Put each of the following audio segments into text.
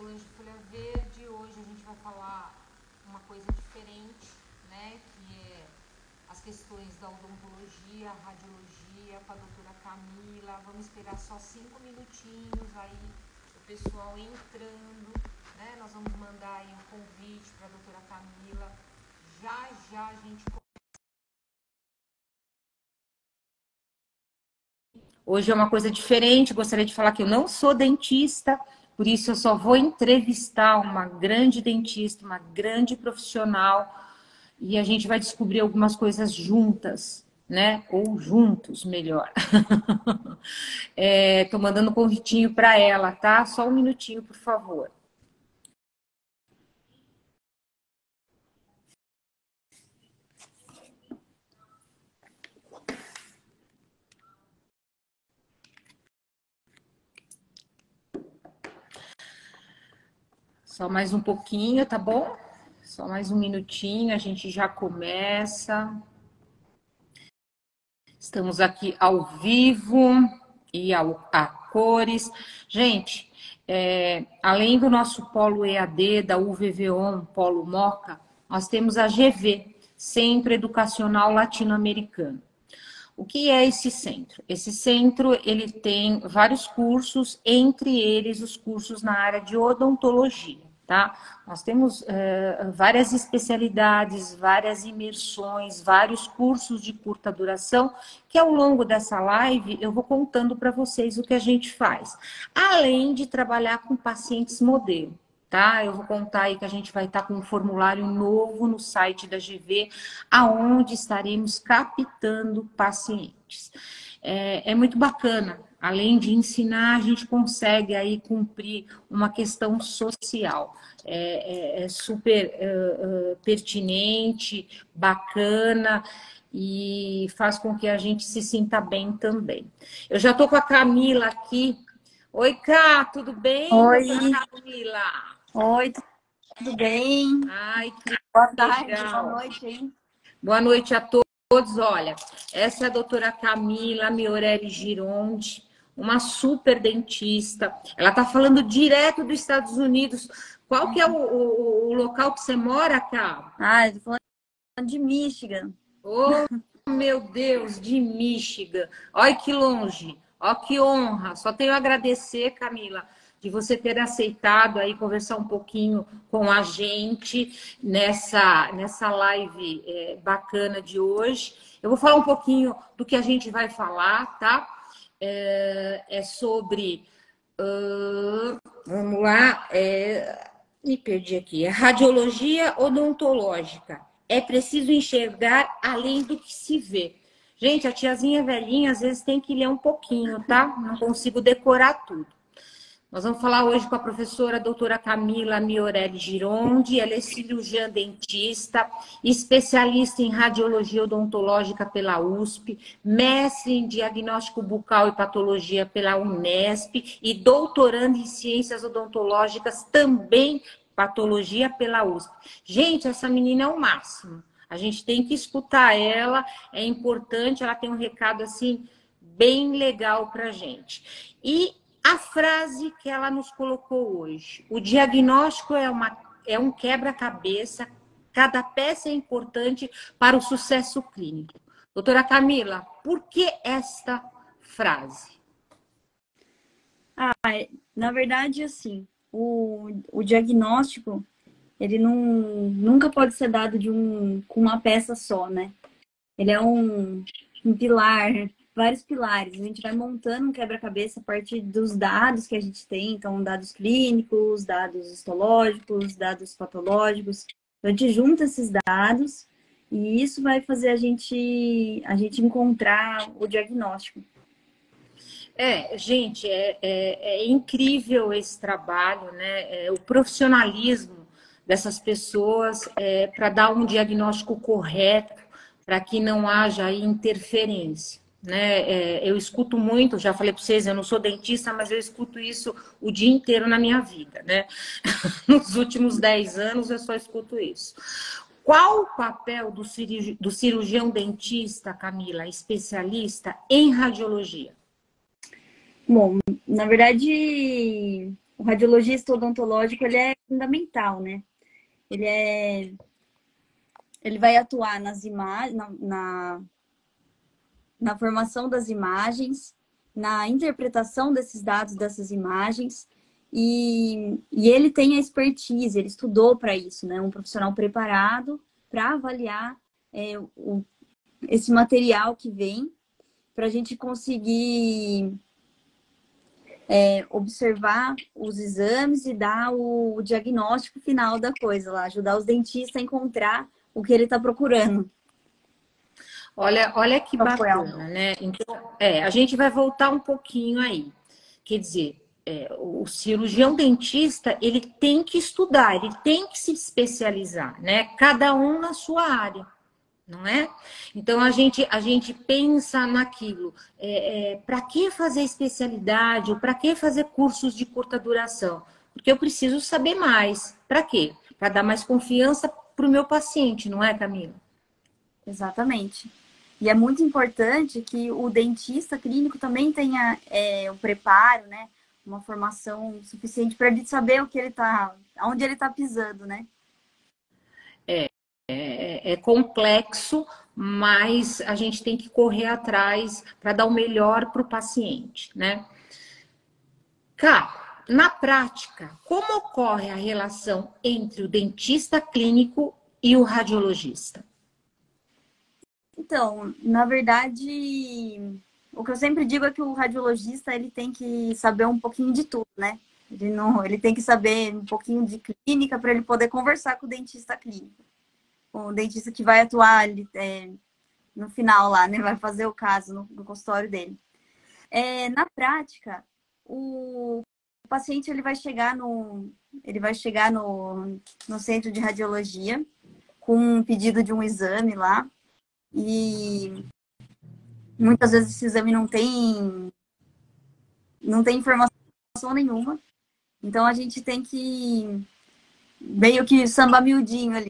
Solange Folha Verde. Hoje a gente vai falar uma coisa diferente, né? Que é as questões da odontologia, radiologia, com a doutora Camila. Vamos esperar só 5 minutinhos aí, o pessoal entrando, né? Nós vamos mandar aí um convite para a doutora Camila. Já já a gente... Hoje é uma coisa diferente, gostaria de falar que eu não sou dentista, por isso eu só vou entrevistar uma grande dentista, uma grande profissional, e a gente vai descobrir algumas coisas juntas, né? Ou juntos, melhor. Tô mandando um convitinho para ela, tá? Só um minutinho, por favor. Só mais um pouquinho, tá bom? Só mais um minutinho, a gente já começa. Estamos aqui ao vivo e a cores. Gente, além do nosso polo EAD, da UVVON, polo MOCA, nós temos a GV, Centro Educacional Latino-Americano. O que é esse centro? Esse centro, ele tem vários cursos, entre eles os cursos na área de odontologia, tá? Nós temos várias especialidades, várias imersões, vários cursos de curta duração, que ao longo dessa live eu vou contando para vocês o que a gente faz. Além de trabalhar com pacientes modelo. Tá? Eu vou contar aí que a gente vai estar com um formulário novo no site da GV, aonde estaremos captando pacientes. É muito bacana. Além de ensinar, a gente consegue aí cumprir uma questão social. É super pertinente, bacana e faz com que a gente se sinta bem também. Eu já estou com a Camila aqui. Oi, Cá, tudo bem? Oi, Camila. oi, tudo bem? Ai, que Boa tarde, legal. boa noite, hein? Boa noite a todos. Olha, essa é a doutora Camila Miorelli Gironde, uma super dentista. Ela está falando direto dos Estados Unidos. Qual que é o local que você mora, Cá? Eu tô falando de Michigan. Oh, meu Deus, de Michigan. Olha que longe. Ó, que honra. Só tenho a agradecer, Camila, de você ter aceitado aí conversar um pouquinho com a gente nessa live bacana de hoje. Eu vou falar um pouquinho do que a gente vai falar, tá? Sobre... vamos lá. Me perdi aqui. É radiologia odontológica. É preciso enxergar além do que se vê. Gente, a tiazinha velhinha às vezes tem que ler um pouquinho, tá? Não consigo decorar tudo. Nós vamos falar hoje com a professora doutora Camila Miorelli Gironde. Ela é cirurgiã dentista, especialista em radiologia odontológica pela USP, mestre em diagnóstico bucal e patologia pela Unesp e doutoranda em ciências odontológicas também patologia pela USP. Gente, essa menina é o máximo. A gente tem que escutar ela, é importante, ela tem um recado assim bem legal pra gente. E a frase que ela nos colocou hoje: o diagnóstico é um quebra-cabeça, cada peça é importante para o sucesso clínico. Doutora Camila, por que esta frase? Na verdade, assim, o diagnóstico, ele nunca pode ser dado com uma peça só, né? Ele é um pilar, vários pilares. A gente vai montando um quebra-cabeça a partir dos dados que a gente tem. Então, dados clínicos, dados histológicos, dados patológicos. Então, a gente junta esses dados e isso vai fazer a gente encontrar o diagnóstico. Gente, é incrível esse trabalho, né? O profissionalismo dessas pessoas para dar um diagnóstico correto, para que não haja aí interferência, né? Eu escuto muito, já falei para vocês, eu não sou dentista, mas eu escuto isso o dia inteiro na minha vida, né? Nos últimos 10 anos eu só escuto isso. Qual o papel do cirurgião dentista, Camila, especialista em radiologia? Bom, na verdade, o radiologista odontológico, ele é fundamental, né? Ele vai atuar nas imagens, na formação das imagens, na interpretação desses dados, dessas imagens, e ele tem a expertise, ele estudou para isso, né? Um profissional preparado para avaliar esse material que vem, para a gente conseguir observar os exames e dar o diagnóstico final da coisa lá, ajudar os dentistas a encontrar o que ele está procurando. Olha que bacana, né? Então, a gente vai voltar um pouquinho aí. Quer dizer, o cirurgião dentista, ele tem que estudar, ele tem que se especializar, né? Cada um na sua área, não é? Então, a gente pensa naquilo. Para que fazer especialidade ou para que fazer cursos de curta duração? Porque eu preciso saber mais. Para quê? Para dar mais confiança para o meu paciente, não é, Camila? Exatamente. E é muito importante que o dentista clínico também tenha o preparo, né? Uma formação suficiente para ele saber o que ele tá, onde ele está pisando, né? É complexo, mas a gente tem que correr atrás para dar o melhor para o paciente, né? Cá, na prática, como ocorre a relação entre o dentista clínico e o radiologista? Então, na verdade, o que eu sempre digo é que o radiologista ele tem que saber um pouquinho de tudo, né? Ele tem que saber um pouquinho de clínica para ele poder conversar com o dentista clínico. Com o dentista que vai atuar no final lá, né? Vai fazer o caso no consultório dele. Na prática, o paciente ele vai chegar no centro de radiologia com um pedido de um exame lá. E muitas vezes esse exame não tem informação nenhuma. Então a gente tem que meio que samba miudinho ali,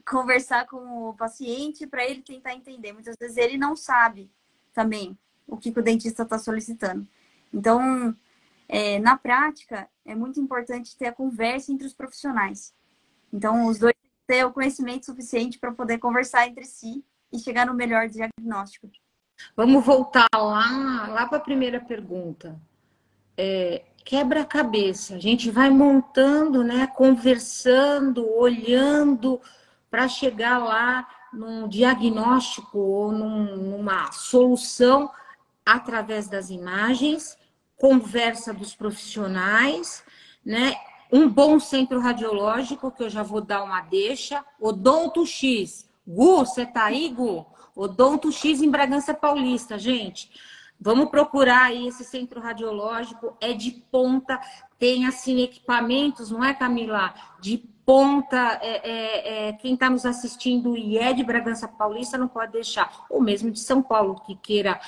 conversar com o paciente para ele tentar entender. Muitas vezes ele não sabe também o que o dentista está solicitando. Então, na prática, é muito importante ter a conversa entre os profissionais. Então, os dois têm que ter o conhecimento suficiente para poder conversar entre si e chegar no melhor diagnóstico. Vamos voltar lá para a primeira pergunta. Quebra-cabeça. A gente vai montando, né? Conversando, olhando para chegar lá num diagnóstico ou numa solução através das imagens, conversa dos profissionais, né? Um bom centro radiológico, que eu já vou dar uma deixa. Odonto X. Gu, você tá aí, Gu? Odonto X em Bragança Paulista, gente. Vamos procurar aí esse centro radiológico, é de ponta, tem assim equipamentos, não é, Camila? De ponta, quem está nos assistindo e é de Bragança Paulista não pode deixar, ou mesmo de São Paulo, que queira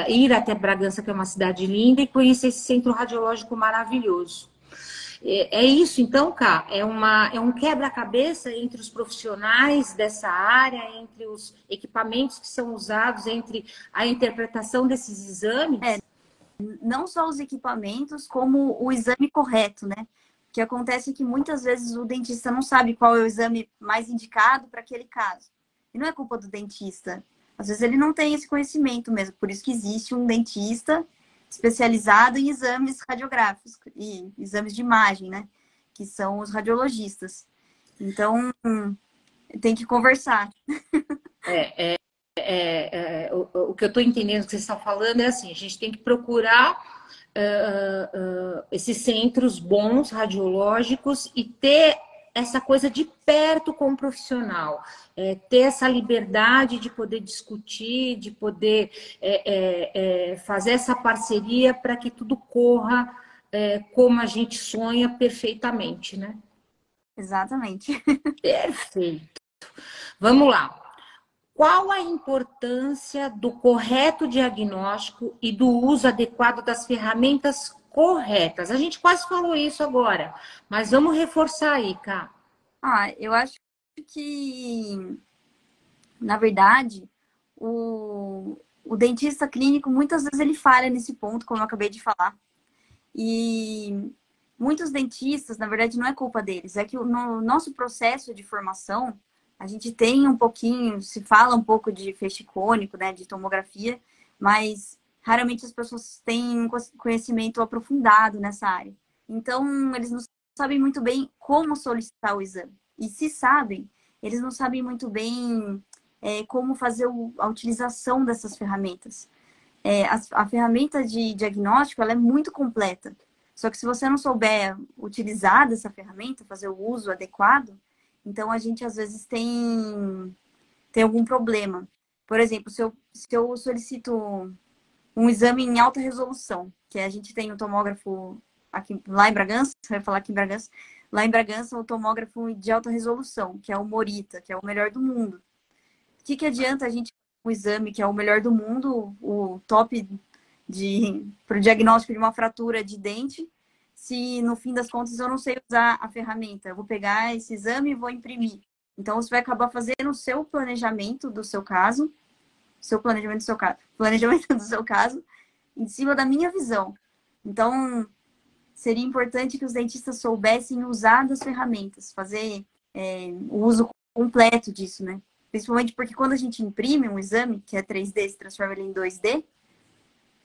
ir até Bragança, que é uma cidade linda, e conhecer esse centro radiológico maravilhoso. É isso, então, Cá, é um quebra-cabeça entre os profissionais dessa área, entre os equipamentos que são usados, entre a interpretação desses exames. Não só os equipamentos, como o exame correto, né? O que acontece é que muitas vezes o dentista não sabe qual é o exame mais indicado para aquele caso. E não é culpa do dentista. Às vezes ele não tem esse conhecimento mesmo. Por isso que existe um dentista especializado em exames radiográficos e exames de imagem, né? Que são os radiologistas. Então, tem que conversar. O que eu estou entendendo que vocês estão falando é assim, a gente tem que procurar esses centros bons, radiológicos, e ter essa coisa de perto com o profissional, ter essa liberdade de poder discutir, de poder fazer essa parceria para que tudo corra como a gente sonha perfeitamente, né? Exatamente. Perfeito. Vamos lá. Qual a importância do correto diagnóstico e do uso adequado das ferramentas corretas? A gente quase falou isso agora, mas vamos reforçar aí, Cá. Eu acho que, na verdade, o dentista clínico, muitas vezes ele falha nesse ponto, como eu acabei de falar. E muitos dentistas, na verdade, não é culpa deles, é que no nosso processo de formação, a gente tem um pouquinho, se fala um pouco de feixe cônico, né, de tomografia, mas raramente as pessoas têm um conhecimento aprofundado nessa área. Então, eles não sabem muito bem como solicitar o exame. E se sabem, eles não sabem muito bem como fazer a utilização dessas ferramentas. A ferramenta de diagnóstico, ela é muito completa. Só que se você não souber utilizar dessa ferramenta, fazer o uso adequado, então a gente às vezes tem algum problema. Por exemplo, se eu solicito um exame em alta resolução, que a gente tem um tomógrafo lá em Bragança, você vai falar aqui em Bragança, lá em Bragança, um tomógrafo de alta resolução, que é o Morita, que é o melhor do mundo. O que adianta a gente um exame que é o melhor do mundo, o top para o diagnóstico de uma fratura de dente, se no fim das contas eu não sei usar a ferramenta? Eu vou pegar esse exame e vou imprimir. Então, você vai acabar fazendo o seu planejamento do seu caso, planejamento do seu caso, em cima da minha visão. Então, seria importante que os dentistas soubessem usar das ferramentas, fazer o uso completo disso, né? Principalmente porque quando a gente imprime um exame, que é 3D, se transforma ele em 2D,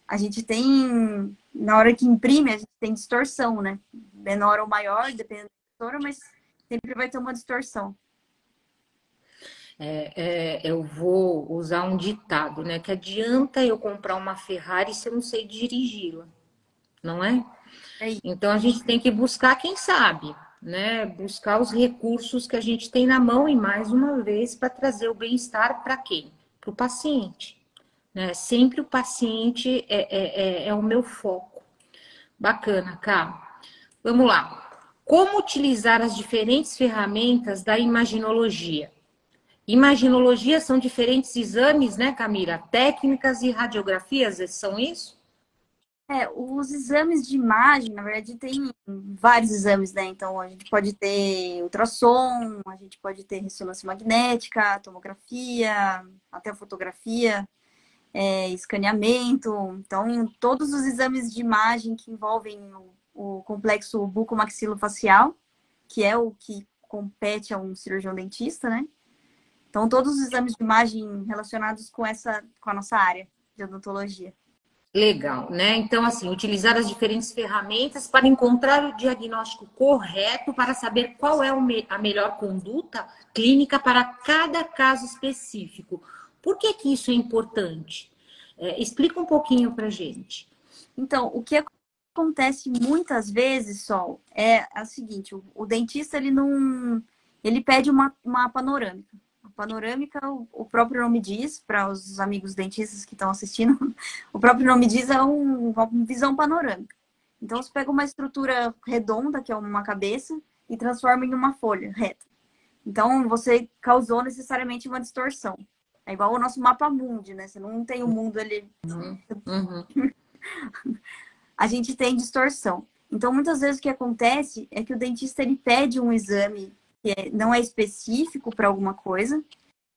a gente tem, na hora que imprime, a gente tem distorção, né? Menor ou maior, dependendo da editora, mas sempre vai ter uma distorção. Eu vou usar um ditado, né? Que adianta eu comprar uma Ferrari se eu não sei dirigi-la, não é? Então a gente tem que buscar quem sabe, né? Buscar os recursos que a gente tem na mão e mais uma vez para trazer o bem-estar para quem? Para o paciente, né? Sempre o paciente é o meu foco. Bacana, Cá. Vamos lá. Como utilizar as diferentes ferramentas da imaginologia? Imaginologia são diferentes exames, né, Camila? Técnicas e radiografias, são isso? Os exames de imagem, na verdade, tem vários exames, né? Então, a gente pode ter ultrassom, a gente pode ter ressonância magnética, tomografia, até fotografia, escaneamento. Então, todos os exames de imagem que envolvem o complexo bucomaxilofacial, que é o que compete a um cirurgião dentista, né? Então, todos os exames de imagem relacionados com a nossa área de odontologia. Legal, né? Então, assim, utilizar as diferentes ferramentas para encontrar o diagnóstico correto, para saber qual é a melhor conduta clínica para cada caso específico. Por que que isso é importante? Explica um pouquinho para gente. Então, o que acontece muitas vezes, Sol, é o seguinte: o dentista ele pede uma panorâmica. A panorâmica, o próprio nome diz, para os amigos dentistas que estão assistindo, o próprio nome diz uma visão panorâmica. Então, você pega uma estrutura redonda, que é uma cabeça, e transforma em uma folha reta. Então, você causou necessariamente uma distorção. É igual o nosso mapa mundi, né? Você não tem o mundo ali. Uhum. A gente tem distorção. Então, muitas vezes o que acontece é que o dentista ele pede um exame que não é específico para alguma coisa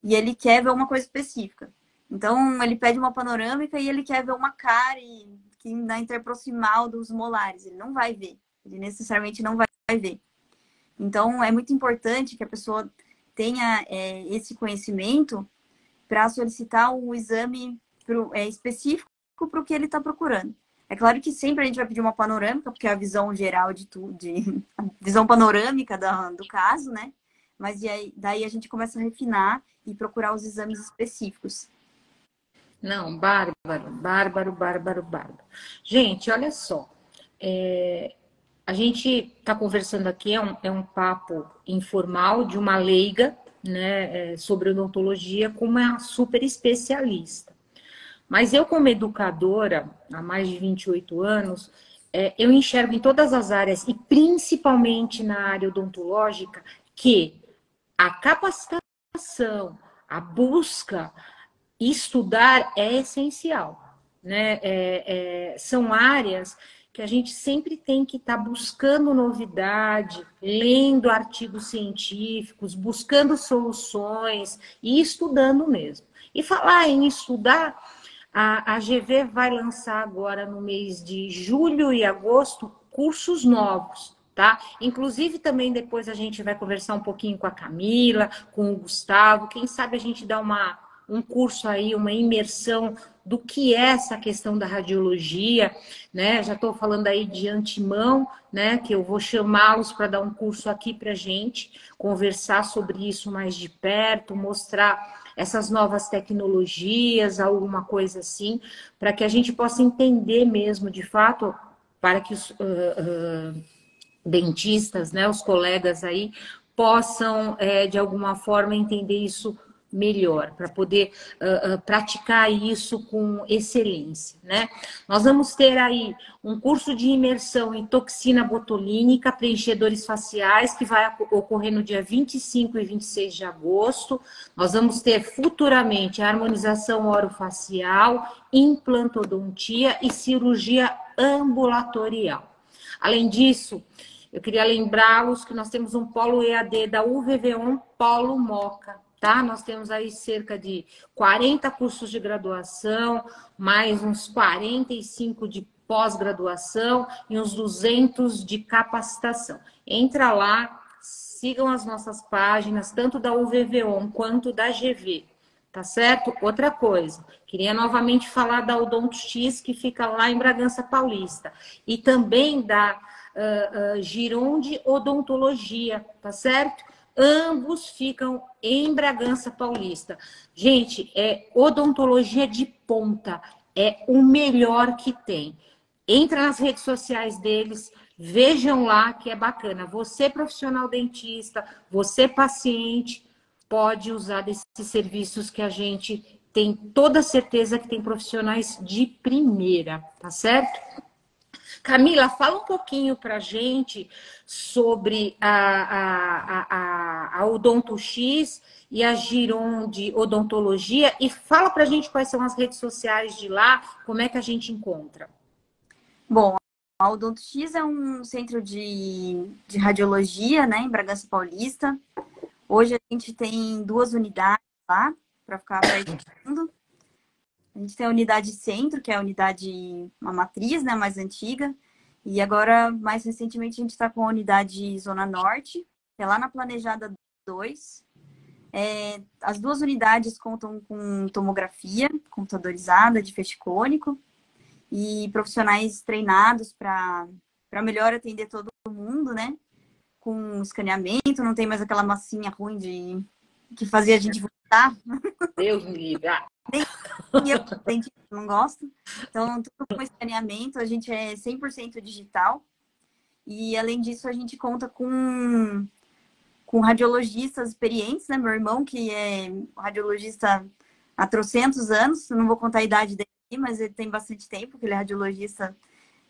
e ele quer ver uma coisa específica. Então, ele pede uma panorâmica e ele quer ver uma cárie que na interproximal dos molares. Ele não vai ver. Ele necessariamente não vai ver. Então, é muito importante que a pessoa tenha esse conhecimento para solicitar um exame específico para o que ele está procurando. É claro que sempre a gente vai pedir uma panorâmica, porque é a visão geral de tudo, a visão panorâmica do caso, né? Mas daí a gente começa a refinar e procurar os exames específicos. Não, bárbaro. Gente, olha só. A gente está conversando aqui, é um papo informal de uma leiga, né, sobre odontologia com uma super especialista. Mas eu, como educadora, há mais de 28 anos, eu enxergo em todas as áreas, e principalmente na área odontológica, que a capacitação, a busca, estudar é essencial, né? São áreas que a gente sempre tem que estar buscando novidade, lendo artigos científicos, buscando soluções e estudando mesmo. E falar em estudar, a GV vai lançar agora no mês de julho e agosto cursos novos, tá? Inclusive também depois a gente vai conversar um pouquinho com a Camila, com o Gustavo, quem sabe a gente dá um curso aí, uma imersão do que é essa questão da radiologia, né? Já estou falando aí de antemão, né? Que eu vou chamá-los para dar um curso aqui para gente, conversar sobre isso mais de perto, mostrar essas novas tecnologias, alguma coisa assim, para que a gente possa entender mesmo, de fato, para que os dentistas, né, os colegas aí, possam, de alguma forma, entender isso melhor, para poder praticar isso com excelência, né? Nós vamos ter aí um curso de imersão em toxina botulínica, preenchedores faciais, que vai ocorrer no dia 25 e 26 de agosto. Nós vamos ter futuramente a harmonização orofacial, implantodontia e cirurgia ambulatorial. Além disso, eu queria lembrá-los que nós temos um polo EAD da UVV1 Polo Moca, tá? Nós temos aí cerca de 40 cursos de graduação, mais uns 45 de pós-graduação e uns 200 de capacitação. Entra lá, sigam as nossas páginas, tanto da UVV1 quanto da GV. Tá certo? Outra coisa, queria novamente falar da Odonto X, que fica lá em Bragança Paulista, e também da Gironde Odontologia, tá certo? Ambos ficam em Bragança Paulista. Gente, é odontologia de ponta, é o melhor que tem. Entra nas redes sociais deles, vejam lá que é bacana. Você, profissional dentista, você, paciente, pode usar desses serviços que a gente tem toda certeza que tem profissionais de primeira, tá certo? Camila, fala um pouquinho para a gente sobre a Odonto X e a Giron de Odontologia e fala para a gente quais são as redes sociais de lá, como é que a gente encontra. Bom, a Odonto X é um centro de radiologia, né, em Bragança Paulista. Hoje a gente tem 2 unidades lá, para ficar perto de mundo. A gente tem a unidade centro, que é a unidade, uma matriz, né, mais antiga. E agora, mais recentemente, a gente está com a unidade Zona Norte, que é lá na Planejada 2. As 2 unidades contam com tomografia computadorizada de feixe cônico e profissionais treinados para melhor atender todo mundo, né? Com escaneamento, não tem mais aquela massinha ruim que fazia a gente voltar. Deus me livre. Nem eu, dentista, não gosto. Então, tudo com escaneamento, a gente é 100% digital. E, além disso, a gente conta com radiologistas experientes, né? Meu irmão, que é radiologista há trocentos anos, eu não vou contar a idade dele, mas ele tem bastante tempo, que ele é radiologista,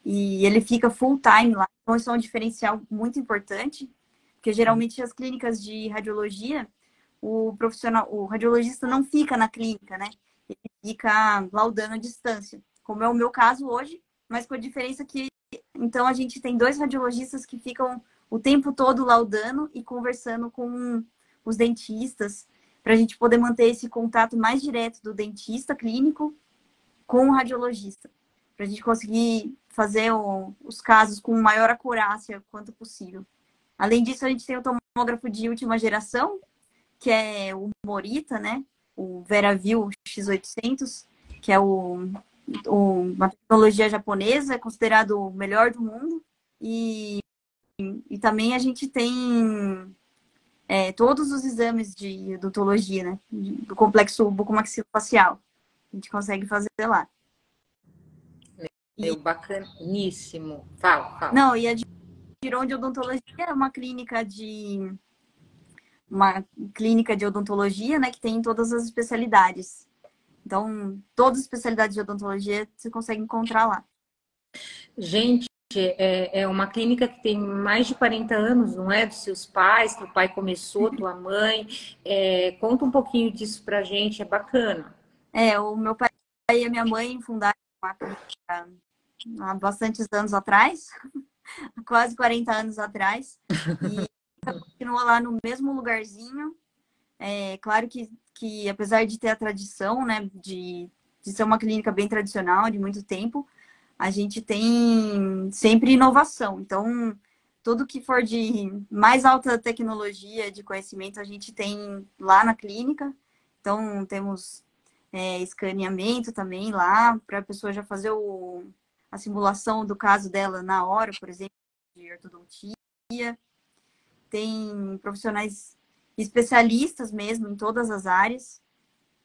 e ele fica full time lá. Então, isso é um diferencial muito importante, porque geralmente as clínicas de radiologia, o radiologista não fica na clínica, né? Ele fica laudando à distância, como é o meu caso hoje, mas com a diferença que, então, a gente tem 2 radiologistas que ficam o tempo todo laudando e conversando com os dentistas, para a gente poder manter esse contato mais direto do dentista clínico com o radiologista, para a gente conseguir fazer os casos com maior acurácia quanto possível. Além disso, a gente tem o tomógrafo de última geração, que é o Morita, né? O VeraView X800, que é uma tecnologia japonesa, é considerado o melhor do mundo. E também a gente tem todos os exames de odontologia, né? Do complexo bucomaxilofacial. A gente consegue fazer lá. Bacaníssimo. Fala. Não, e a Giron de Odontologia é uma clínica de odontologia, né, que tem todas as especialidades. Então, todas as especialidades de odontologia você consegue encontrar lá. Gente, é uma clínica que tem mais de 40 anos, não é? Dos seus pais, teu pai começou, tua mãe. Conta um pouquinho disso pra gente, é bacana. O meu pai e a minha mãe fundaram uma clínica há bastantes anos atrás, quase 40 anos atrás, e continua lá no mesmo lugarzinho. Claro que apesar de ter a tradição, né, de ser uma clínica bem tradicional, de muito tempo, a gente tem sempre inovação. Então, tudo que for de mais alta tecnologia de conhecimento, a gente tem lá na clínica. Então, temos escaneamento também lá, para a pessoa já fazer a simulação do caso dela na hora, por exemplo, de ortodontia. Tem profissionais especialistas mesmo em todas as áreas.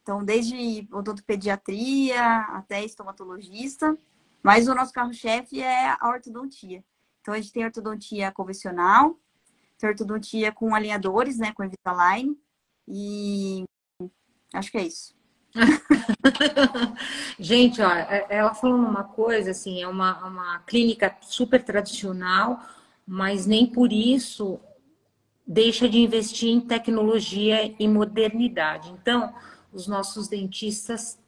Então, desde odontopediatria até estomatologista. Mas o nosso carro-chefe é a ortodontia. Então, a gente tem ortodontia convencional, tem ortodontia com alinhadores, né, com Invisalign. E acho que é isso. Gente, ó, ela falou uma coisa, assim, é uma clínica super tradicional, mas nem por isso deixa de investir em tecnologia e modernidade. Então, os nossos dentistas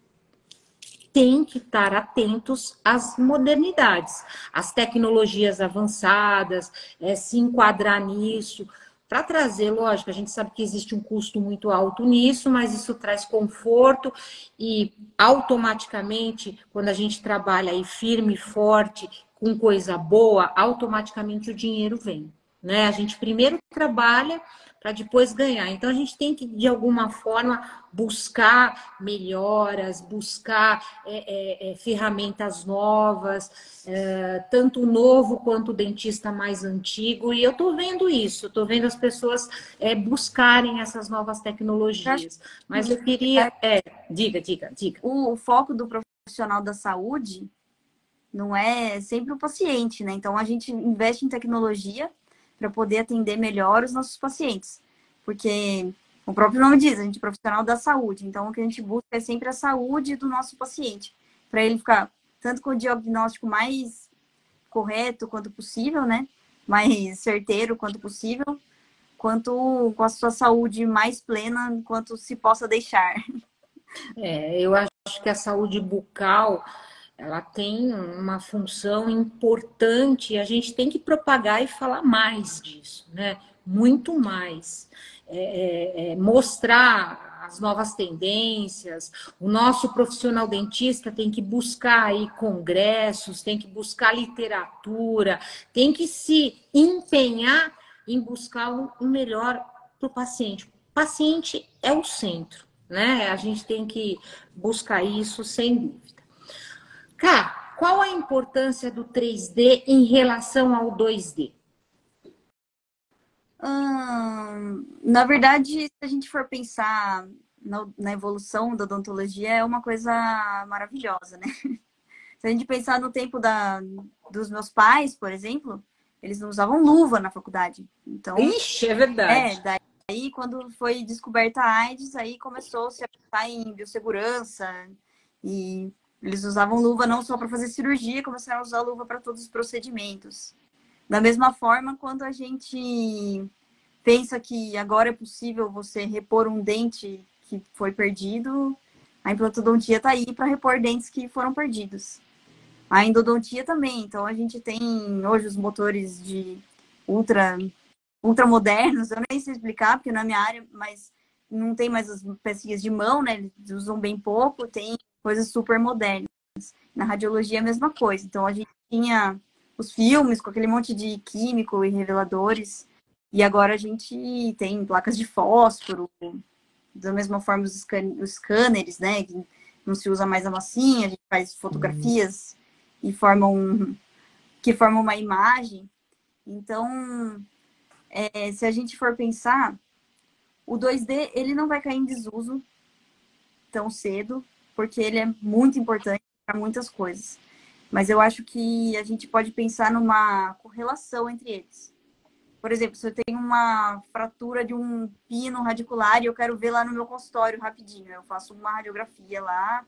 têm que estar atentos às modernidades, às tecnologias avançadas, se enquadrar nisso, para trazer, lógico, a gente sabe que existe um custo muito alto nisso, mas isso traz conforto e automaticamente, quando a gente trabalha aí firme e forte, com coisa boa, automaticamente o dinheiro vem, né? A gente primeiro trabalha para depois ganhar. Então a gente tem que, de alguma forma, buscar melhoras, buscar ferramentas novas, tanto o novo quanto o dentista mais antigo. E eu estou vendo isso, estou vendo as pessoas buscarem essas novas tecnologias. Mas eu queria. Diga. O foco do profissional da saúde não é sempre o paciente, né? Então a gente investe em tecnologia para poder atender melhor os nossos pacientes. Porque o próprio nome diz, a gente é profissional da saúde. Então o que a gente busca é sempre a saúde do nosso paciente. Para ele ficar tanto com o diagnóstico mais correto quanto possível, né? Mais certeiro quanto possível, quanto com a sua saúde mais plena quanto se possa deixar. Eu acho que a saúde bucal ela tem uma função importante e a gente tem que propagar e falar mais disso, né? Muito mais. Mostrar as novas tendências. O nosso profissional dentista tem que buscar aí congressos, tem que buscar literatura, tem que se empenhar em buscar o melhor para o paciente. O paciente é o centro, né? A gente tem que buscar isso sem dúvida. Cá, qual a importância do 3D em relação ao 2D? Na verdade, se a gente for pensar na evolução da odontologia, é uma coisa maravilhosa, né? Se a gente pensar no tempo dos meus pais, por exemplo, eles não usavam luva na faculdade. Então, Ixi, é verdade. daí quando foi descoberta a AIDS, aí começou-se a pensar em biossegurança e eles usavam luva não só para fazer cirurgia, começaram a usar luva para todos os procedimentos. Da mesma forma, quando a gente pensa que agora é possível você repor um dente que foi perdido, a implantodontia está aí para repor dentes que foram perdidos. A endodontia também. Então, a gente tem hoje os motores de ultra modernos. Eu nem sei explicar, porque não é minha área, mas não tem mais as pecinhas de mão, né? Eles usam bem pouco, tem coisas super modernas. Na radiologia é a mesma coisa. Então, a gente tinha os filmes com aquele monte de químico e reveladores. E agora a gente tem placas de fósforo, da mesma forma os scanners, né? Que não se usa mais a massinha, a gente faz fotografias e que formam uma imagem. Então, se a gente for pensar, o 2D ele não vai cair em desuso tão cedo, porque ele é muito importante para muitas coisas. Mas eu acho que a gente pode pensar numa correlação entre eles. Por exemplo, se eu tenho uma fratura de um pino radicular e eu quero ver lá no meu consultório rapidinho, eu faço uma radiografia lá,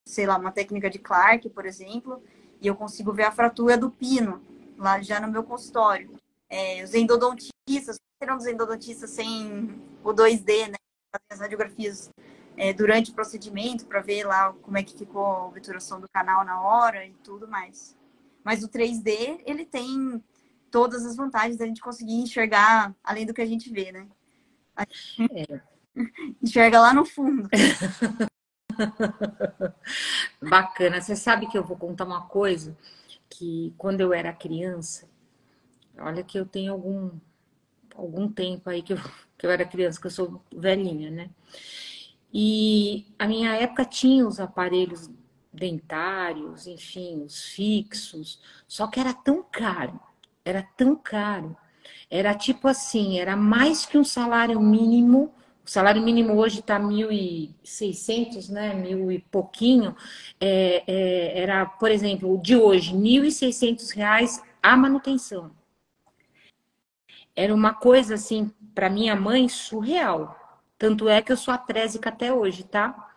sei lá, uma técnica de Clark, por exemplo, e eu consigo ver a fratura do pino lá já no meu consultório. Os endodontistas, serão os endodontistas sem o 2D, né? Fazem as radiografias durante o procedimento para ver lá como é que ficou a obturação do canal na hora e tudo mais. Mas o 3D, ele tem todas as vantagens da gente conseguir enxergar além do que a gente vê, né? Enxerga lá no fundo. Bacana. Você sabe que eu vou contar uma coisa que quando eu era criança, olha que eu tenho algum tempo aí que eu era criança, que eu sou velhinha, né? E a minha época tinha os aparelhos dentários, enfim, os fixos, só que era tão caro. Era tipo assim, era mais que um salário mínimo. O salário mínimo hoje está 1.600, né? Mil e pouquinho. Era, por exemplo, o de hoje, R$ 1.600 a manutenção. Era uma coisa assim, para minha mãe, surreal. Tanto é que eu sou atrésica até hoje, tá?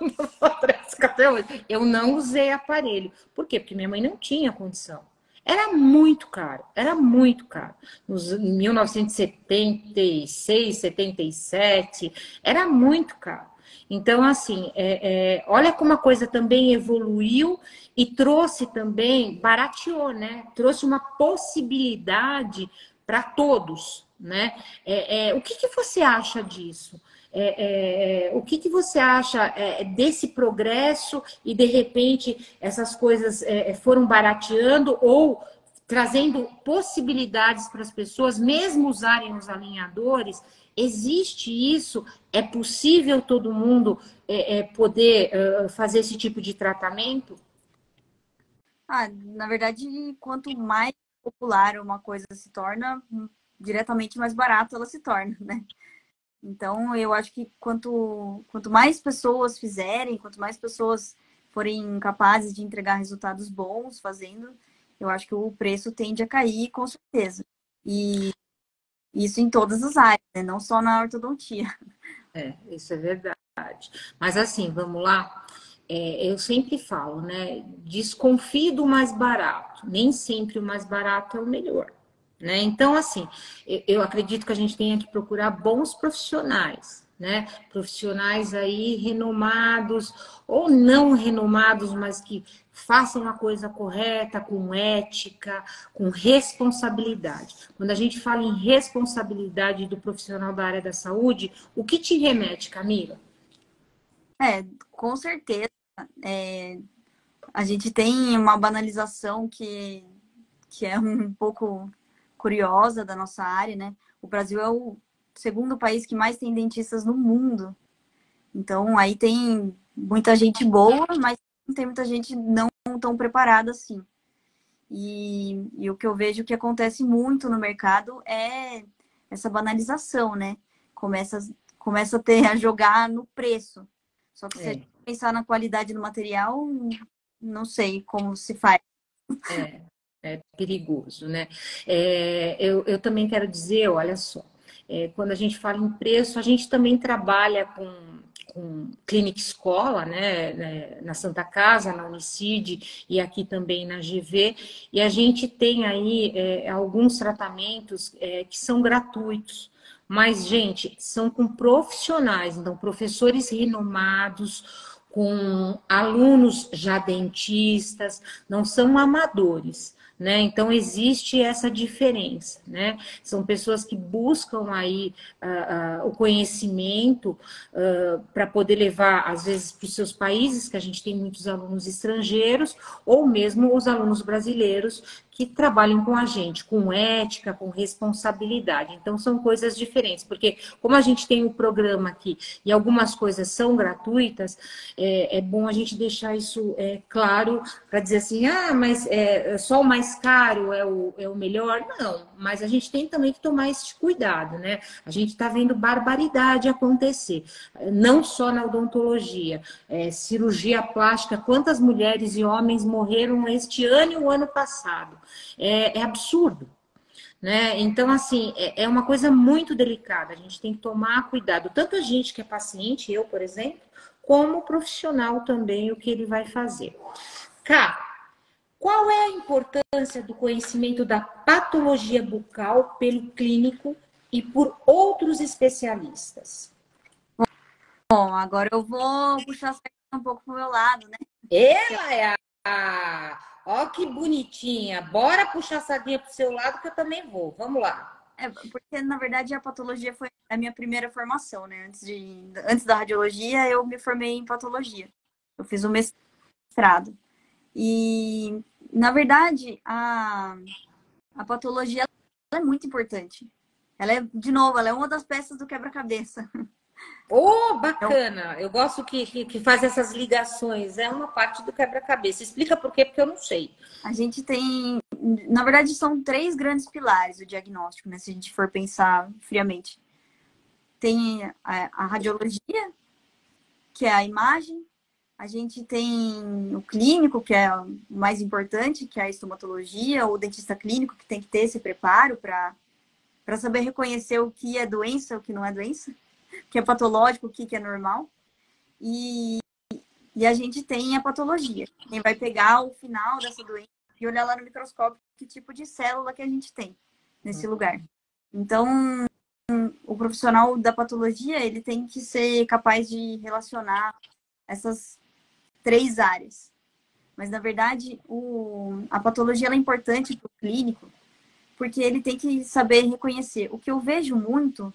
Eu sou atrésica até hoje. Eu não usei aparelho. Por quê? Porque minha mãe não tinha condição. Era muito caro, era muito caro. Nos 1976, 77, era muito caro. Então, assim, olha como a coisa também evoluiu e trouxe também, barateou, né? Trouxe uma possibilidade para todos, né? O que você acha disso? O que você acha desse progresso e, de repente, essas coisas foram barateando ou trazendo possibilidades para as pessoas, mesmo usarem os alinhadores? Existe isso? É possível todo mundo poder fazer esse tipo de tratamento? Na verdade, quanto mais popular uma coisa se torna, diretamente mais barato ela se torna, né? Então, eu acho que quanto mais pessoas fizerem, quanto mais pessoas forem capazes de entregar resultados bons fazendo, eu acho que o preço tende a cair, com certeza. E isso em todas as áreas, né? Não só na ortodontia. Isso é verdade. Mas assim, vamos lá. Eu sempre falo, né? Desconfie do mais barato. Nem sempre o mais barato é o melhor, né? Então, assim, eu acredito que a gente tenha que procurar bons profissionais, né? Profissionais aí renomados ou não renomados, mas que façam a coisa correta, com ética, com responsabilidade. Quando a gente fala em responsabilidade do profissional da área da saúde, o que te remete, Camila? Com certeza. A gente tem uma banalização que é um pouco curiosa da nossa área, né? O Brasil é o segundo país que mais tem dentistas no mundo. Então, aí tem muita gente boa, mas tem muita gente não tão preparada assim. E o que eu vejo que acontece muito no mercado é essa banalização, né? Começa, começa a jogar no preço. Só que se a É, gente pensar na qualidade do material, não sei como se faz. é perigoso, né? Eu também quero dizer, olha só, quando a gente fala em preço, a gente também trabalha com clínica escola, né, na Santa Casa, na Unicid e aqui também na GV, e a gente tem aí alguns tratamentos que são gratuitos. Mas, gente, são com profissionais, então, professores renomados, com alunos já dentistas, não são amadores, né? Então existe essa diferença, né? São pessoas que buscam aí o conhecimento para poder levar, às vezes, para os seus países, que a gente tem muitos alunos estrangeiros, ou mesmo os alunos brasileiros que trabalham com a gente, com ética, com responsabilidade. Então, são coisas diferentes, porque como a gente tem o programa aqui e algumas coisas são gratuitas, é bom a gente deixar isso claro para dizer assim, mas só o mais caro é o melhor. Não, mas a gente tem também que tomar esse cuidado, né? A gente está vendo barbaridade acontecer, não só na odontologia, cirurgia plástica, quantas mulheres e homens morreram este ano e o ano passado. É absurdo, né? Então, assim, é uma coisa muito delicada. A gente tem que tomar cuidado. Tanto a gente que é paciente, eu, por exemplo, como o profissional também, o que ele vai fazer. Cá, qual é a importância do conhecimento da patologia bucal pelo clínico e por outros especialistas? Bom, agora eu vou puxar a sardinha um pouco pro meu lado, né? Ela é Ó, que bonitinha. Bora puxar a sardinha pro seu lado que eu também vou. Vamos lá. Porque, na verdade, a patologia foi a minha primeira formação, né? Antes da radiologia, eu me formei em patologia. Eu fiz o mestrado. E, na verdade, a patologia ela é muito importante. Ela é, de novo, ela é uma das peças do quebra-cabeça. Oh, bacana! Eu gosto que faz essas ligações. É uma parte do quebra-cabeça. Explica por quê, porque eu não sei. A gente tem, na verdade, são 3 grandes pilares do diagnóstico, né? Se a gente for pensar friamente. Tem a radiologia, que é a imagem. A gente tem o clínico, que é o mais importante, que é a estomatologia, o dentista clínico, que tem que ter esse preparo para saber reconhecer o que é doença, o que não é doença, o que é patológico, o que é normal. E a gente tem a patologia. Quem vai pegar o final dessa doença e olhar lá no microscópio que tipo de célula que a gente tem nesse lugar. Então, o profissional da patologia, ele tem que ser capaz de relacionar essas 3 áreas. Mas, na verdade, a patologia ela é importante para o clínico, porque ele tem que saber reconhecer. O que eu vejo muito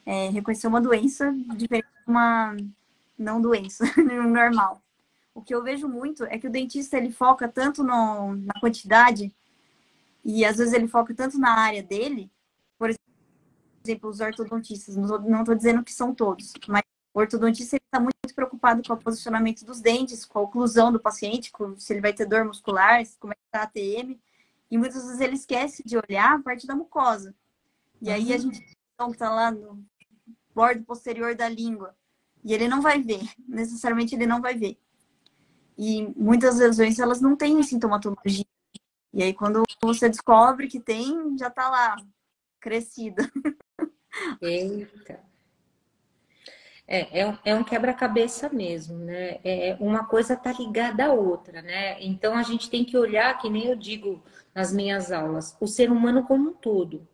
é reconhecer uma doença diferente de uma não doença, normal. O que eu vejo muito é que o dentista ele foca tanto na quantidade e às vezes ele foca tanto na área dele, por exemplo, os ortodontistas, não estou dizendo que são todos, mas o ortodontista está muito preocupado com o posicionamento dos dentes, com a oclusão do paciente, se ele vai ter dor muscular, como é que está a ATM, e muitas vezes ele esquece de olhar a parte da mucosa. E aí a gente está lá no bordo posterior da língua, e ele não vai ver, necessariamente ele não vai ver. E muitas lesões, elas não têm sintomatologia. E aí, quando você descobre que tem, já está lá, crescida. Eita. É um quebra-cabeça mesmo, né? Uma coisa tá ligada à outra, né? Então a gente tem que olhar, que nem eu digo nas minhas aulas, o ser humano como um todo,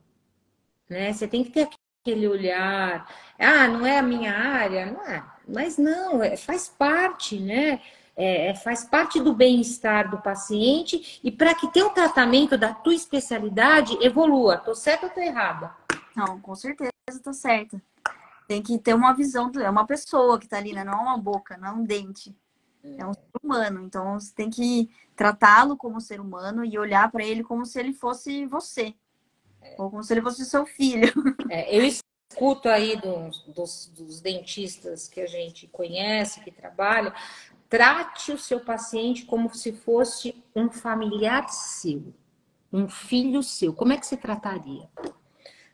né? Você tem que ter aquele olhar, não é a minha área, não é, mas não, faz parte, né? Faz parte do bem-estar do paciente e para que teu tratamento da tua especialidade evolua. Tô certa ou tô errada? Não, com certeza está certa. Tem que ter uma visão, é uma pessoa que está ali, né? Não é uma boca, não é um dente. É um ser humano. Então, você tem que tratá-lo como ser humano e olhar para ele como se ele fosse você. Ou como se ele fosse seu filho. Eu escuto aí dos dentistas que a gente conhece, que trabalham, trate o seu paciente como se fosse um familiar seu, um filho seu. Como é que você trataria?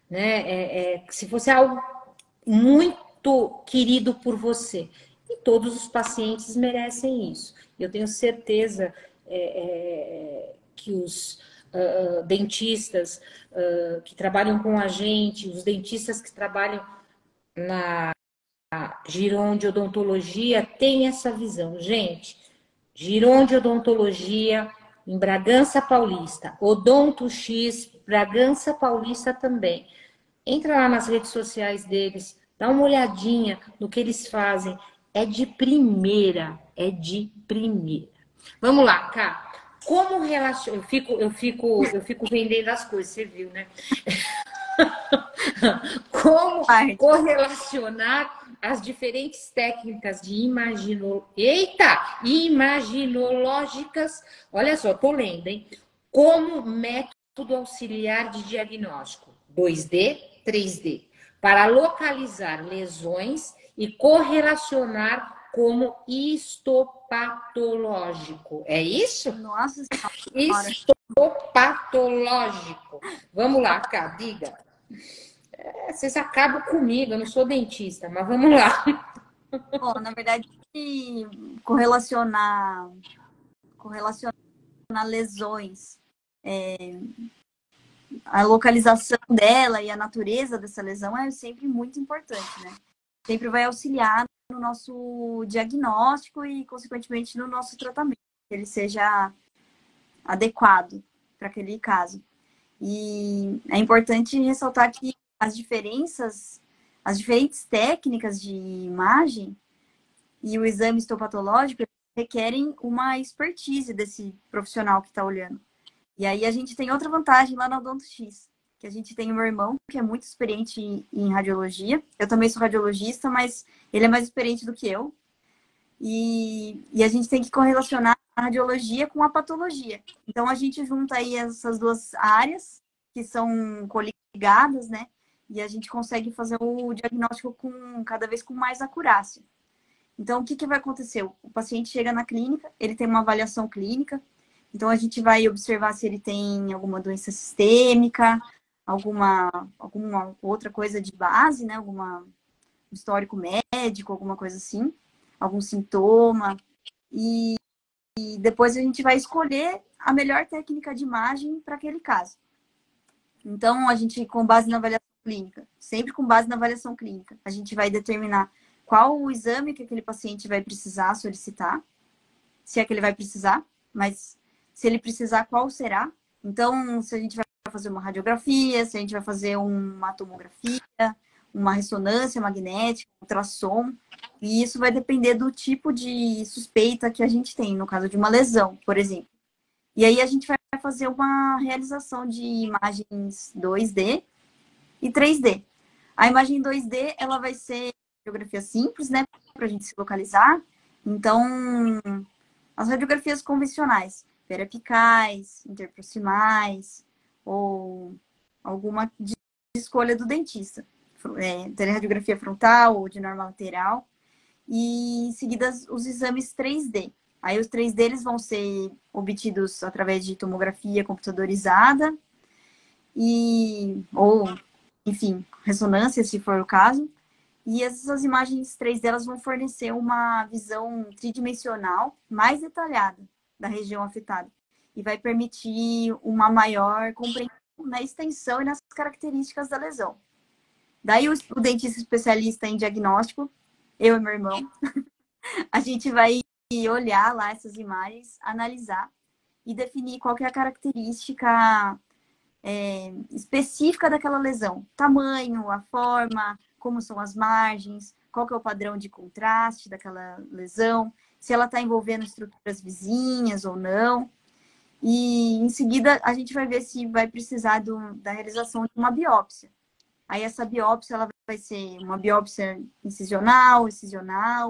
Né? Se fosse algo muito querido por você. E todos os pacientes merecem isso. Eu tenho certeza que os dentistas que trabalham com a gente, os dentistas que trabalham na Gironde Odontologia têm essa visão. Gente, Gironde Odontologia em Bragança Paulista, Odonto X, Bragança Paulista também. Entra lá nas redes sociais deles, dá uma olhadinha no que eles fazem. É de primeira, é de primeira. Vamos lá, Cá. Como relaciona? Eu fico vendendo as coisas, você viu, né? Como correlacionar as diferentes técnicas de imaginológicas, olha só, tô lendo, hein? Como método auxiliar de diagnóstico 2D, 3D, para localizar lesões e correlacionar como histopatológico. É isso? Nossa Senhora. Histopatológico. Vamos lá, cá, diga. Vocês acabam comigo, eu não sou dentista, mas vamos lá. Bom, na verdade, correlacionar lesões, a localização dela e a natureza dessa lesão é sempre muito importante, né? Sempre vai auxiliar no nosso diagnóstico e, consequentemente, no nosso tratamento, que ele seja adequado para aquele caso. E é importante ressaltar que as diferentes técnicas de imagem e o exame histopatológico requerem uma expertise desse profissional que está olhando. E aí a gente tem outra vantagem lá no Odonto X, que a gente tem o meu irmão, que é muito experiente em radiologia. Eu também sou radiologista, mas ele é mais experiente do que eu. E a gente tem que correlacionar a radiologia com a patologia. Então, a gente junta aí essas duas áreas, que são coligadas, né? E a gente consegue fazer o diagnóstico cada vez com mais acurácia. Então, o que vai acontecer? O paciente chega na clínica, ele tem uma avaliação clínica, então a gente vai observar se ele tem alguma doença sistêmica, alguma outra coisa de base, né? Algum histórico médico, alguma coisa assim, algum sintoma. E depois a gente vai escolher a melhor técnica de imagem para aquele caso. Então, a gente, com base na avaliação clínica, sempre com base na avaliação clínica, a gente vai determinar qual o exame que aquele paciente vai precisar solicitar, se é que ele vai precisar, mas se ele precisar, qual será? Então, se a gente vai fazer uma radiografia, se a gente vai fazer uma tomografia, uma ressonância magnética, ultrassom, e isso vai depender do tipo de suspeita que a gente tem, no caso de uma lesão, por exemplo. E aí a gente vai fazer uma realização de imagens 2D e 3D. A imagem 2D, ela vai ser radiografia simples, né, para a gente se localizar. Então, as radiografias convencionais, periapicais, interproximais, ou alguma de escolha do dentista. Teleradiografia frontal ou de norma lateral. E em seguida os exames 3D. Aí os 3D eles vão ser obtidos através de tomografia computadorizada ou, enfim, ressonância, se for o caso. E essas imagens 3D elas vão fornecer uma visão tridimensional mais detalhada da região afetada e vai permitir uma maior compreensão na extensão e nas características da lesão. Daí o dentista especialista em diagnóstico, eu e meu irmão, a gente vai olhar lá essas imagens, analisar e definir qual que é a característica específica daquela lesão. Tamanho, a forma, como são as margens, qual que é o padrão de contraste daquela lesão, se ela está envolvendo estruturas vizinhas ou não. E em seguida a gente vai ver se vai precisar da realização de uma biópsia. Aí essa biópsia ela vai ser uma biópsia incisional,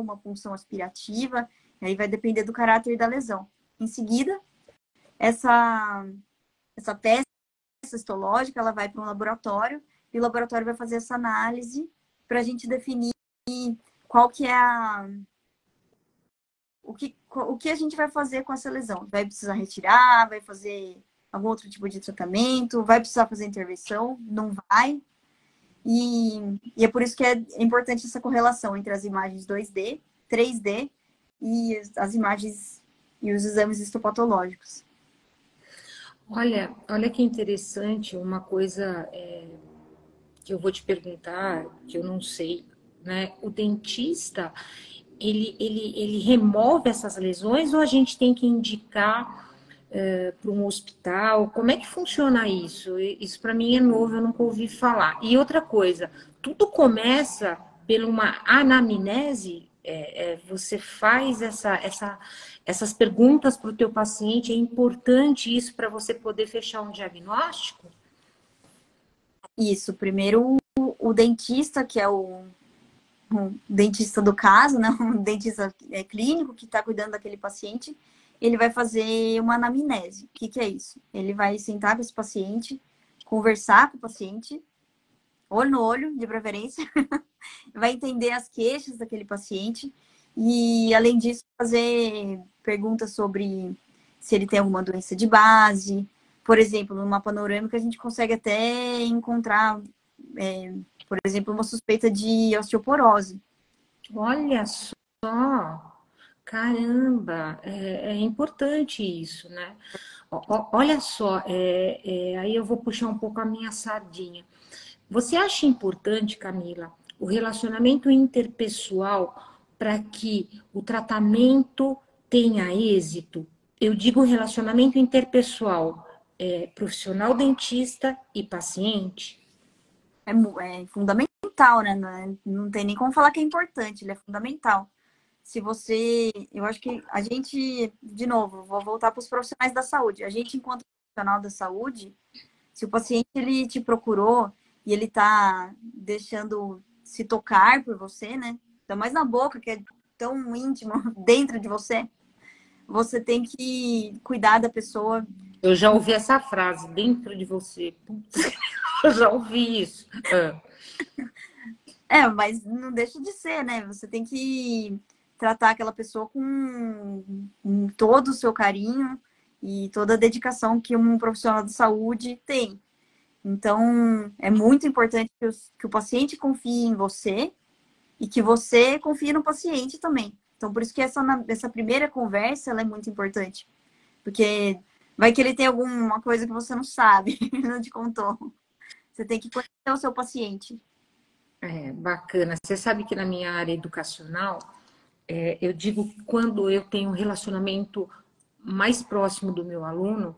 uma punção aspirativa, e aí vai depender do caráter da lesão. Em seguida, essa peça histológica ela vai para um laboratório, e o laboratório vai fazer essa análise para a gente definir qual que é o que a gente vai fazer com essa lesão. Vai precisar retirar, vai fazer algum outro tipo de tratamento, vai precisar fazer intervenção, não vai. E é por isso que é importante essa correlação entre as imagens 2D, 3D e as imagens e os exames histopatológicos. Olha que interessante, uma coisa que eu vou te perguntar, que eu não sei, né? O dentista, ele remove essas lesões ou a gente tem que indicar para um hospital? Como é que funciona isso? Isso para mim é novo, eu nunca ouvi falar. E outra coisa, tudo começa por uma anamnese? Você faz essas perguntas para o teu paciente, é importante isso para você poder fechar um diagnóstico? Isso, primeiro o dentista, que é o dentista do caso, né? Um dentista clínico que está cuidando daquele paciente, ele vai fazer uma anamnese. O que é isso? Ele vai sentar com esse paciente, conversar com o paciente, olho no olho, de preferência, vai entender as queixas daquele paciente e, além disso, fazer perguntas sobre se ele tem alguma doença de base. Por exemplo, numa panorâmica, a gente consegue até encontrar, por exemplo, uma suspeita de osteoporose. Olha só! Caramba, é importante isso, né? Olha só, aí eu vou puxar um pouco a minha sardinha. Você acha importante, Camila, o relacionamento interpessoal para que o tratamento tenha êxito? Eu digo relacionamento interpessoal, profissional dentista e paciente. É fundamental, né? Não tem nem como falar que é importante, ele é fundamental. Se você. Eu acho que a gente, de novo, vou voltar para os profissionais da saúde. A gente, enquanto profissional da saúde, Se o paciente ele te procurou e ele tá deixando se tocar por você, né? Ainda mais na boca, que é tão íntimo dentro de você, você tem que cuidar da pessoa. Eu já ouvi essa frase, dentro de você. Putz, eu já ouvi isso. Mas não deixa de ser, né? Você tem que tratar aquela pessoa com todo o seu carinho e toda a dedicação que um profissional de saúde tem. Então, é muito importante que o paciente confie em você e que você confie no paciente também. Então, por isso que essa primeira conversa ela é muito importante. Porque vai que ele tem alguma coisa que você não sabe, não te contou. Você tem que conhecer o seu paciente. É, bacana. Você sabe que na minha área educacional, eu digo que quando eu tenho um relacionamento mais próximo do meu aluno,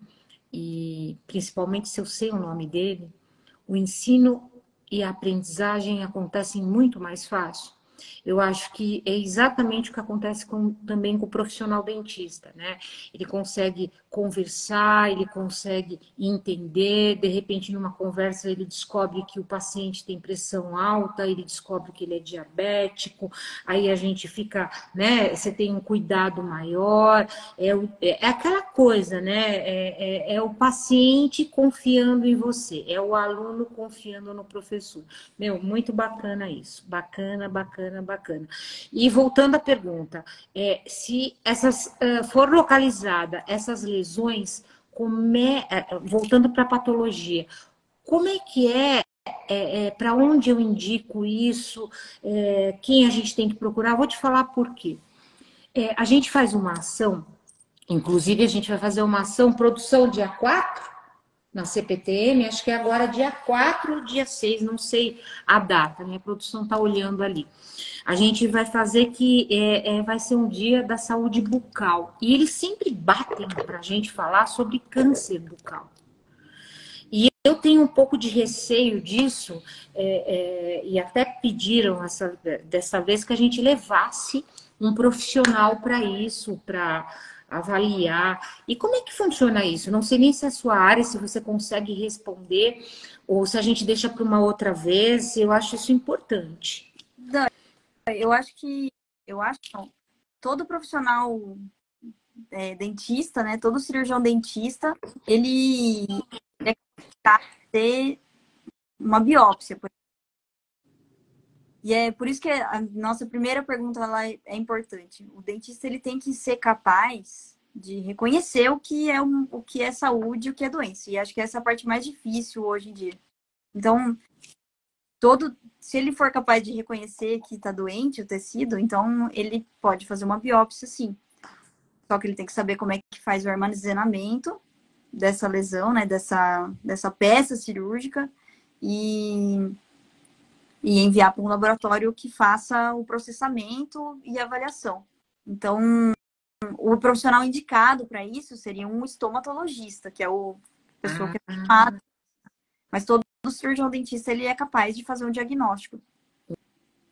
e principalmente se eu sei o nome dele, o ensino e a aprendizagem acontecem muito mais fácil. Eu acho que é exatamente o que acontece também com o profissional dentista, né? Ele consegue conversar, ele consegue entender, de repente numa conversa ele descobre que o paciente tem pressão alta, ele descobre que ele é diabético, aí a gente fica, né? Você tem um cuidado maior, é aquela coisa, né? É o paciente confiando em você, é o aluno confiando no professor. Meu, muito bacana isso, bacana, bacana, bacana. E voltando à pergunta, se essas for localizada essas lesões, voltando para a patologia, como é que para onde eu indico isso, quem a gente tem que procurar? Vou te falar por quê. A gente faz uma ação, inclusive a gente vai fazer uma ação, produção dia 4 na CPTM, acho que é agora dia 4 ou dia 6, não sei a data, minha produção está olhando ali. A gente vai fazer que vai ser um dia da saúde bucal. E eles sempre batem para a gente falar sobre câncer bucal. E eu tenho um pouco de receio disso, e até pediram dessa vez que a gente levasse um profissional para isso, para avaliar. E como é que funciona isso? Não sei nem se é a sua área, se você consegue responder, ou se a gente deixa para uma outra vez. Eu acho isso importante. Eu acho não. Todo profissional dentista, né? Todo cirurgião dentista, ele é capaz de ter uma biópsia. E é por isso que a nossa primeira pergunta lá é importante. O dentista ele tem que ser capaz de reconhecer o que é saúde e o que é doença. E acho que essa é a parte mais difícil hoje em dia. Então, se ele for capaz de reconhecer que está doente o tecido, então ele pode fazer uma biópsia, sim. Só que ele tem que saber como é que faz o armazenamento dessa lesão, né? Dessa peça cirúrgica e enviar para um laboratório que faça o processamento e avaliação. Então, o profissional indicado para isso seria um estomatologista, que é a pessoa que é formada. Mas todo cirurgião dentista ele é capaz de fazer um diagnóstico.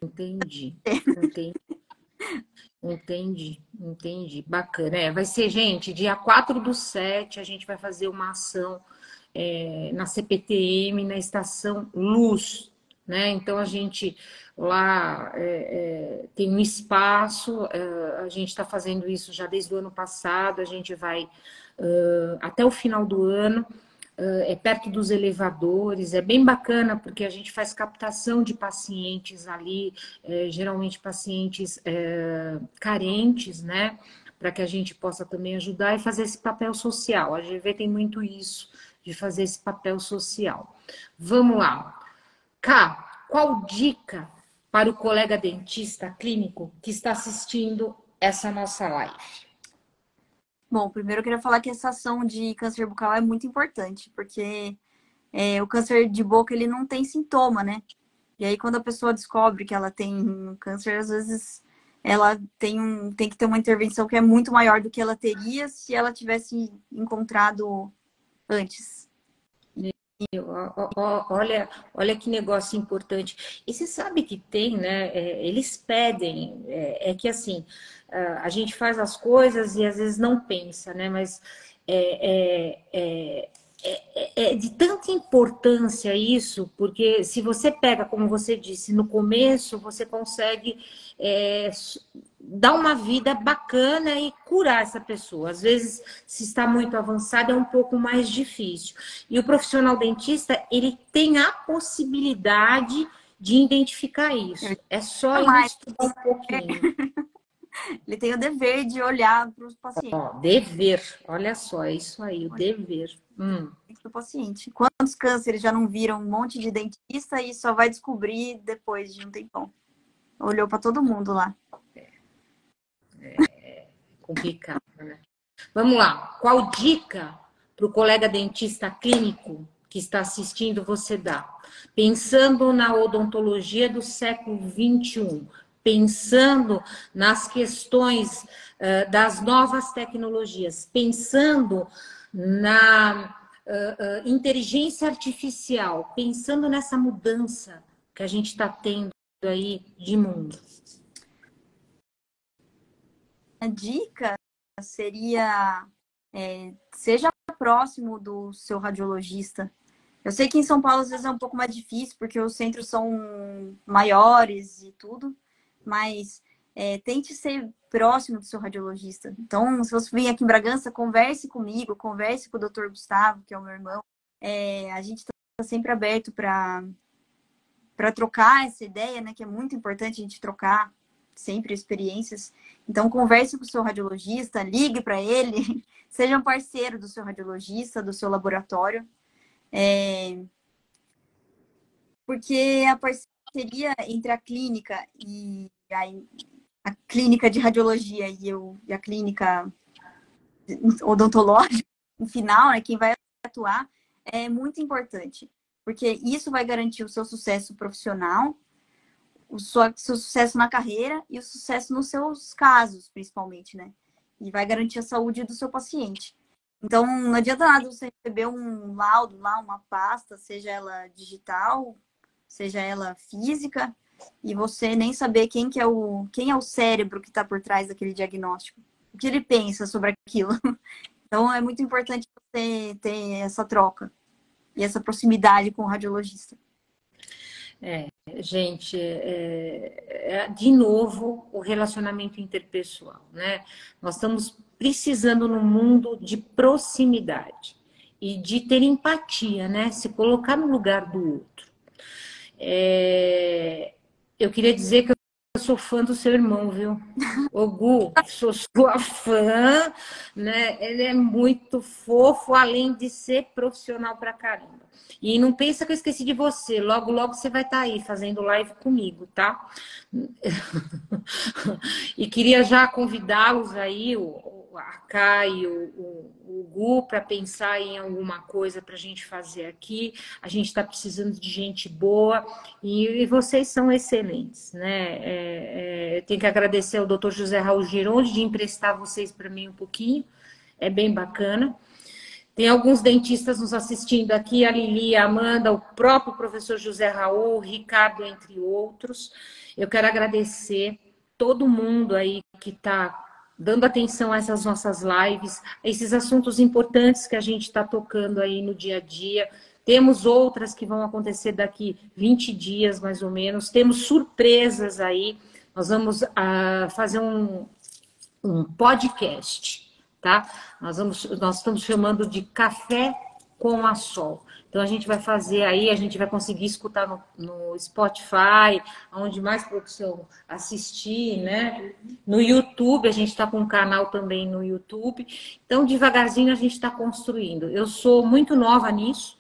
Entendi. Entendi. Bacana. Vai ser, gente, dia 4/7, a gente vai fazer uma ação na CPTM, na Estação Luz, né? Então, a gente lá tem um espaço, a gente está fazendo isso já desde o ano passado, a gente vai até o final do ano, perto dos elevadores, é bem bacana porque a gente faz captação de pacientes ali, geralmente pacientes carentes, né? Para que a gente possa também ajudar e fazer esse papel social. A GV tem muito isso, de fazer esse papel social. Vamos lá. Cá, qual dica para o colega dentista clínico que está assistindo essa nossa live? Bom, primeiro eu queria falar que essa ação de câncer bucal é muito importante, porque o câncer de boca ele não tem sintoma, né? E aí quando a pessoa descobre que ela tem um câncer, às vezes ela tem que ter uma intervenção que é muito maior do que ela teria se ela tivesse encontrado antes. Olha que negócio importante. E você sabe que tem, né? Eles pedem, que assim, a gente faz as coisas e às vezes não pensa, né? Mas é de tanta importância isso, porque se você pega, como você disse, no começo, você consegue dar uma vida bacana e curar essa pessoa. Às vezes, se está muito avançado, é um pouco mais difícil. E o profissional dentista, ele tem a possibilidade de identificar isso. É só ele estudar um pouquinho. Ele tem o dever de olhar para os pacientes. Ó, dever, olha só, é isso aí, o dever. Do paciente. Quantos cânceres já não viram um monte de dentista e só vai descobrir depois de um tempão? Olhou para todo mundo lá. É complicado, né? Vamos lá. Qual dica para o colega dentista clínico que está assistindo você dá? Pensando na odontologia do século XXI, pensando nas questões das novas tecnologias, pensando na inteligência artificial, pensando nessa mudança que a gente está tendo aí de mundo. A dica seria seja próximo do seu radiologista. Eu sei que em São Paulo às vezes é um pouco mais difícil, porque os centros são maiores e tudo, mas tente ser próximo do seu radiologista. Então, se você vir aqui em Bragança, converse comigo, converse com o Dr. Gustavo, que é o meu irmão. A gente está sempre aberto para trocar essa ideia, né? Que é muito importante a gente trocar sempre experiências. Então, converse com o seu radiologista, ligue para ele, seja um parceiro do seu radiologista, do seu laboratório. Porque a parceria entre a clínica e a clínica de radiologia e a clínica odontológica, no final, né, quem vai atuar, é muito importante. Porque isso vai garantir o seu sucesso profissional, o seu sucesso na carreira e o sucesso nos seus casos, principalmente, né? E vai garantir a saúde do seu paciente. Então, não adianta nada você receber um laudo lá, uma pasta, seja ela digital, seja ela física, e você nem saber quem é o cérebro que está por trás daquele diagnóstico. O que ele pensa sobre aquilo. Então, é muito importante você ter essa troca e essa proximidade com o radiologista. Gente, de novo, o relacionamento interpessoal, né? Nós estamos precisando num mundo de proximidade e de ter empatia, né? Se colocar no lugar do outro. Eu queria dizer que eu sou fã do seu irmão, viu? Ô Gu, sou sua fã, né? Ele é muito fofo, além de ser profissional pra caramba. E não pensa que eu esqueci de você. Logo, logo você vai estar aí fazendo live comigo, tá? E queria já convidá-los aí, a Cá e o Gu, para pensar em alguma coisa para a gente fazer aqui. A gente está precisando de gente boa e vocês são excelentes, né? Tenho que agradecer ao Dr. José Raul Gironde de emprestar vocês para mim um pouquinho. É bem bacana. Tem alguns dentistas nos assistindo aqui, a Lili, a Amanda, o próprio professor José Raul, o Ricardo, entre outros. Eu quero agradecer todo mundo aí que está dando atenção a essas nossas lives, a esses assuntos importantes que a gente está tocando aí no dia a dia. Temos outras que vão acontecer daqui 20 dias, mais ou menos. Temos surpresas aí. Nós vamos fazer um podcast. Tá? Nós estamos chamando de Café com a Sol. Então, a gente vai fazer aí, a gente vai conseguir escutar no Spotify, onde mais produção assistir, né? No YouTube, a gente está com um canal também no YouTube. Então, devagarzinho, a gente está construindo. Eu sou muito nova nisso,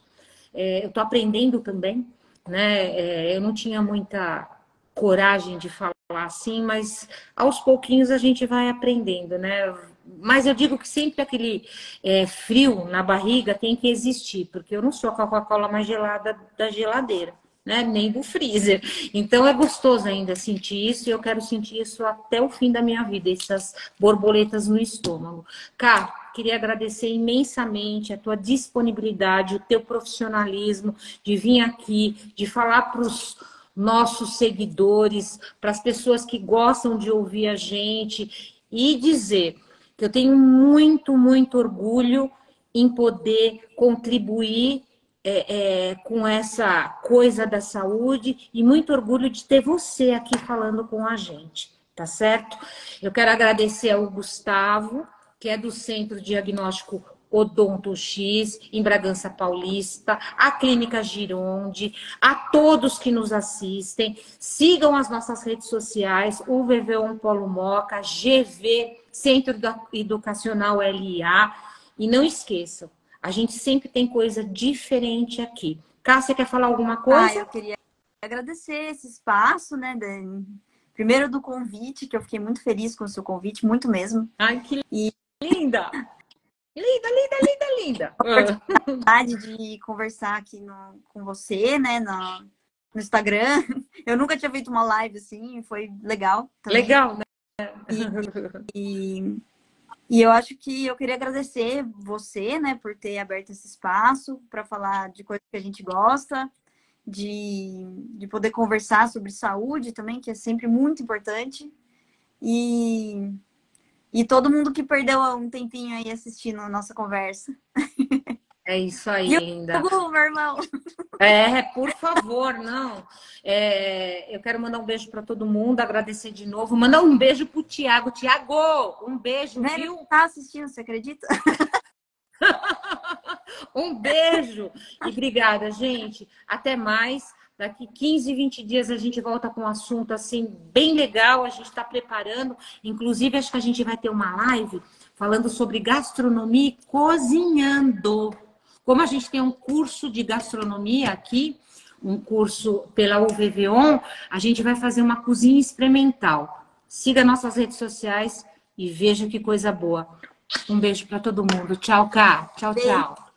eu estou aprendendo também, né? Eu não tinha muita coragem de falar assim, mas aos pouquinhos a gente vai aprendendo, né? Mas eu digo que sempre aquele frio na barriga tem que existir, porque eu não sou a Coca-Cola mais gelada da geladeira, né? Nem do freezer. Então é gostoso ainda sentir isso e eu quero sentir isso até o fim da minha vida, essas borboletas no estômago. Cá, queria agradecer imensamente a tua disponibilidade, o teu profissionalismo de vir aqui, de falar para os nossos seguidores, para as pessoas que gostam de ouvir a gente e dizer que eu tenho muito, muito orgulho em poder contribuir com essa coisa da saúde e muito orgulho de ter você aqui falando com a gente, tá certo? Eu quero agradecer ao Gustavo, que é do Centro Diagnóstico Odonto X, em Bragança Paulista, a Clínica Gironde, a todos que nos assistem. Sigam as nossas redes sociais, o VV1 Polo Moca, GV, Centro Educacional LIA. E não esqueçam, a gente sempre tem coisa diferente aqui. Cássia, quer falar alguma coisa? Eu queria agradecer esse espaço, né? Primeiro do convite, que eu fiquei muito feliz com o seu convite, muito mesmo. Ai, que linda! Linda, linda, linda, linda! A oportunidade de conversar aqui com você, né? No Instagram. Eu nunca tinha feito uma live assim, foi legal também. Legal, né? E eu acho que eu queria agradecer você, né, por ter aberto esse espaço para falar de coisas que a gente gosta, de poder conversar sobre saúde também, que é sempre muito importante. E todo mundo que perdeu um tempinho aí assistindo a nossa conversa. É isso aí, linda. Meu irmão. Por favor, não. Eu quero mandar um beijo para todo mundo, agradecer de novo. Mandar um beijo pro Tiago. Tiago, um beijo, Né? viu? Ele tá assistindo, você acredita? Um beijo. E obrigada, gente. Até mais. Daqui 15, 20 dias a gente volta com um assunto assim bem legal. A gente está preparando. Inclusive, acho que a gente vai ter uma live falando sobre gastronomia e cozinhando. Como a gente tem um curso de gastronomia aqui, um curso pela UVV-ON, a gente vai fazer uma cozinha experimental. Siga nossas redes sociais e veja que coisa boa. Um beijo para todo mundo. Tchau, Cá. Tchau, tchau.